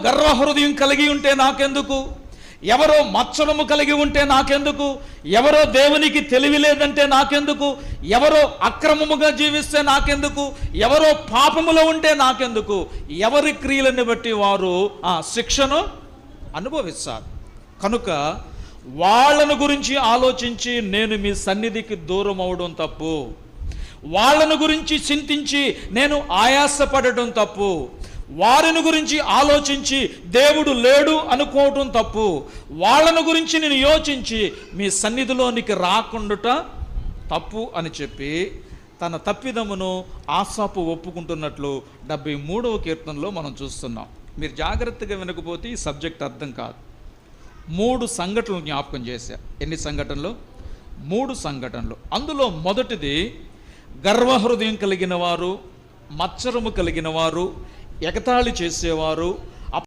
గర్వహృదయం కలిగి ఉంటే నాకెందుకు, ఎవరో మత్సరము కలిగి ఉంటే నాకెందుకు, ఎవరో దేవునికి తెలివి లేదంటే నాకెందుకు, ఎవరో అక్రమముగా జీవిస్తే నాకెందుకు, ఎవరో పాపములో ఉంటే నాకెందుకు. ఎవరి క్రియలను బట్టి వారు ఆ శిక్షను అనుభవిస్తారు. కనుక వాళ్ళను గురించి ఆలోచించి నేను మీ సన్నిధికి దూరం అవడం తప్పు. వాళ్ళను గురించి చింతించి నేను ఆయాసపడటం తప్పు. వారిని గురించి ఆలోచించి దేవుడు లేడు అనుకోవటం తప్పు. వాళ్ళను గురించి నేను యోచించి మీ సన్నిధిలోనికి రాకుండాట తప్పు అని చెప్పి తన తప్పిదమును ఆసాపు ఒప్పుకుంటున్నట్లు 73వ కీర్తనలో మనం చూస్తున్నాం. మీరు జాగ్రత్తగా వినకపోతే ఈ సబ్జెక్ట్ అర్థం కాదు. 3 సంఘటనలు జ్ఞాపకం చేశారు. ఎన్ని సంఘటనలు? 3 సంఘటనలు. అందులో మొదటిది గర్వహృదయం కలిగిన వారు, మత్సరము కలిగిన వారు, ఎగతాళి చేసేవారు,